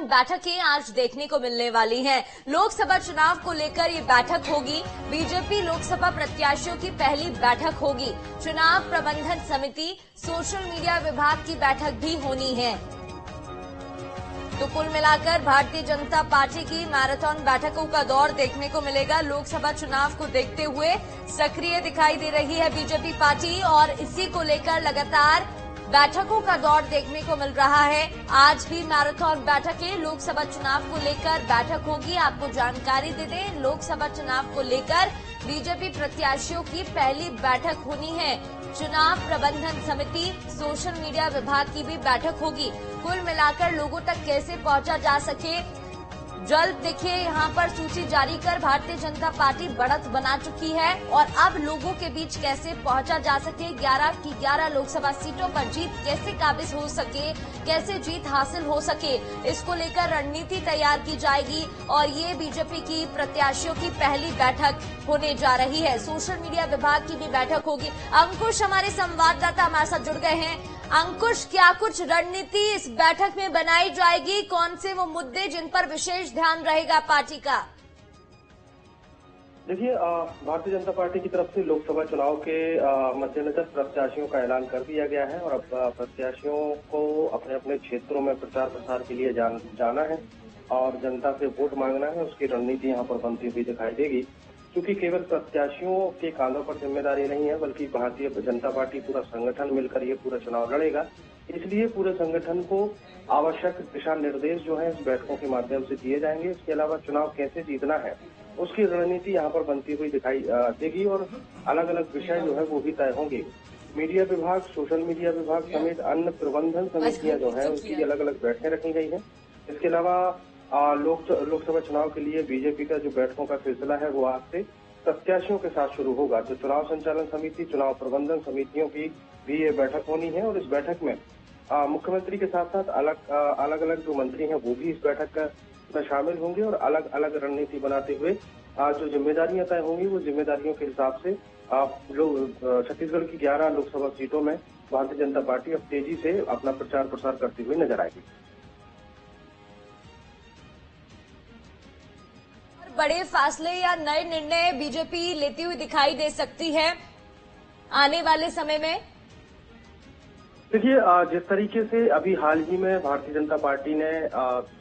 Marathon बैठकें आज देखने को मिलने वाली हैं। लोकसभा चुनाव को लेकर ये बैठक होगी। बीजेपी लोकसभा प्रत्याशियों की पहली बैठक होगी। चुनाव प्रबंधन समिति, सोशल मीडिया विभाग की बैठक भी होनी है। तो कुल मिलाकर भारतीय जनता पार्टी की मैराथन बैठकों का दौर देखने को मिलेगा। लोकसभा चुनाव को देखते हुए सक्रिय दिखाई दे रही है बीजेपी पार्टी और इसी को लेकर लगातार बैठकों का दौर देखने को मिल रहा है। आज भी मैराथन बैठकें लोकसभा चुनाव को लेकर बैठक होगी। आपको जानकारी दे दें, लोकसभा चुनाव को लेकर बीजेपी प्रत्याशियों की पहली बैठक होनी है। चुनाव प्रबंधन समिति, सोशल मीडिया विभाग की भी बैठक होगी। कुल मिलाकर लोगों तक कैसे पहुंचा जा सके, जल्द देखिए यहाँ पर सूची जारी कर भारतीय जनता पार्टी बढ़त बना चुकी है और अब लोगों के बीच कैसे पहुंचा जा सके, 11 की 11 लोकसभा सीटों पर जीत कैसे काबिज हो सके, कैसे जीत हासिल हो सके, इसको लेकर रणनीति तैयार की जाएगी और ये बीजेपी की प्रत्याशियों की पहली बैठक होने जा रही है। सोशल मीडिया विभाग की भी बैठक होगी। अंकुश हमारे संवाददाता हमारे साथ जुड़ गए हैं। अंकुश, क्या कुछ रणनीति इस बैठक में बनाई जाएगी? कौन से वो मुद्दे जिन पर विशेष ध्यान रहेगा पार्टी का? देखिए, भारतीय जनता पार्टी की तरफ से लोकसभा चुनाव के मद्देनजर प्रत्याशियों का ऐलान कर दिया गया है और अब प्रत्याशियों को अपने अपने क्षेत्रों में प्रचार प्रसार के लिए जाना है और जनता से वोट मांगना है। उसकी रणनीति यहाँ पर बनती हुई दिखाई देगी, क्योंकि केवल प्रत्याशियों के कांधों पर जिम्मेदारी नहीं है, बल्कि भारतीय जनता पार्टी पूरा संगठन मिलकर ये पूरा चुनाव लड़ेगा। इसलिए पूरे संगठन को आवश्यक दिशा निर्देश जो है इस बैठकों के माध्यम से दिए जाएंगे। इसके अलावा चुनाव कैसे जीतना है उसकी रणनीति यहाँ पर बनती हुई दिखाई देगी और अलग अलग विषय जो है वो भी तय होंगे। मीडिया विभाग, सोशल मीडिया विभाग समेत अन्य प्रबंधन समितियां जो है उसकी अलग अलग बैठकें रखी गई है। इसके अलावा लोकसभा चुनाव के लिए बीजेपी का जो बैठकों का सिलसिला है वो आज से प्रत्याशियों के साथ शुरू होगा। तो चुनाव संचालन समिति, चुनाव प्रबंधन समितियों की भी ये बैठक होनी है और इस बैठक में मुख्यमंत्री के साथ साथ अलग अलग जो मंत्री हैं वो भी इस बैठक में शामिल होंगे और अलग अलग रणनीति बनाते हुए जो जिम्मेदारियां तय होंगी वो जिम्मेदारियों के हिसाब से छत्तीसगढ़ की 11 लोकसभा सीटों में भारतीय जनता पार्टी अब तेजी से अपना प्रचार प्रसार करती हुई नजर आएगी। बड़े फैसले या नए निर्णय बीजेपी लेती हुई दिखाई दे सकती है आने वाले समय में? देखिए, जिस तरीके से अभी हाल ही में भारतीय जनता पार्टी ने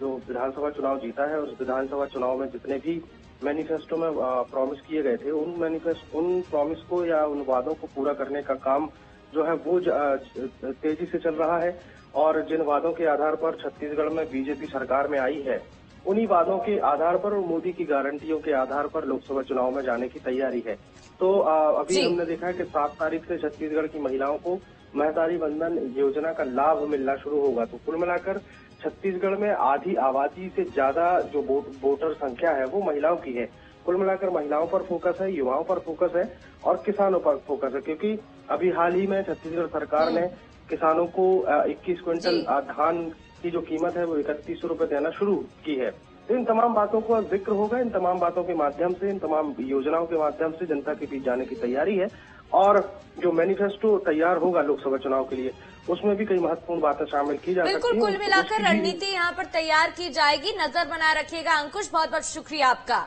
जो विधानसभा चुनाव जीता है, उस विधानसभा चुनाव में जितने भी मैनिफेस्टो में प्रॉमिस किए गए थे उन प्रॉमिस को या उन वादों को पूरा करने का काम जो है वो तेजी से चल रहा है और जिन वादों के आधार पर छत्तीसगढ़ में बीजेपी सरकार में आई है उन्हीं वादों के आधार पर और मोदी की गारंटियों के आधार पर लोकसभा चुनाव में जाने की तैयारी है। तो अभी हमने देखा है कि 7 तारीख से छत्तीसगढ़ की महिलाओं को महतारी वंदन योजना का लाभ मिलना शुरू होगा। तो कुल मिलाकर छत्तीसगढ़ में आधी आबादी से ज्यादा जो वोटर संख्या है वो महिलाओं की है। कुल मिलाकर महिलाओं पर फोकस है, युवाओं पर फोकस है और किसानों पर फोकस है, क्योंकि अभी हाल ही में छत्तीसगढ़ सरकार ने किसानों को 21 क्विंटल धान की जो कीमत है वो 3100 रुपए देना शुरू की है। तो इन तमाम बातों का जिक्र होगा। इन तमाम बातों के माध्यम से, इन तमाम योजनाओं के माध्यम से जनता के बीच जाने की तैयारी है और जो मैनिफेस्टो तैयार होगा लोकसभा चुनाव के लिए उसमें भी कई महत्वपूर्ण बातें शामिल की जा सकती है। बिल्कुल, कुल मिलाकर रणनीति यहाँ पर तैयार की जाएगी। नजर बनाए रखिएगा अंकुश, बहुत बहुत शुक्रिया आपका।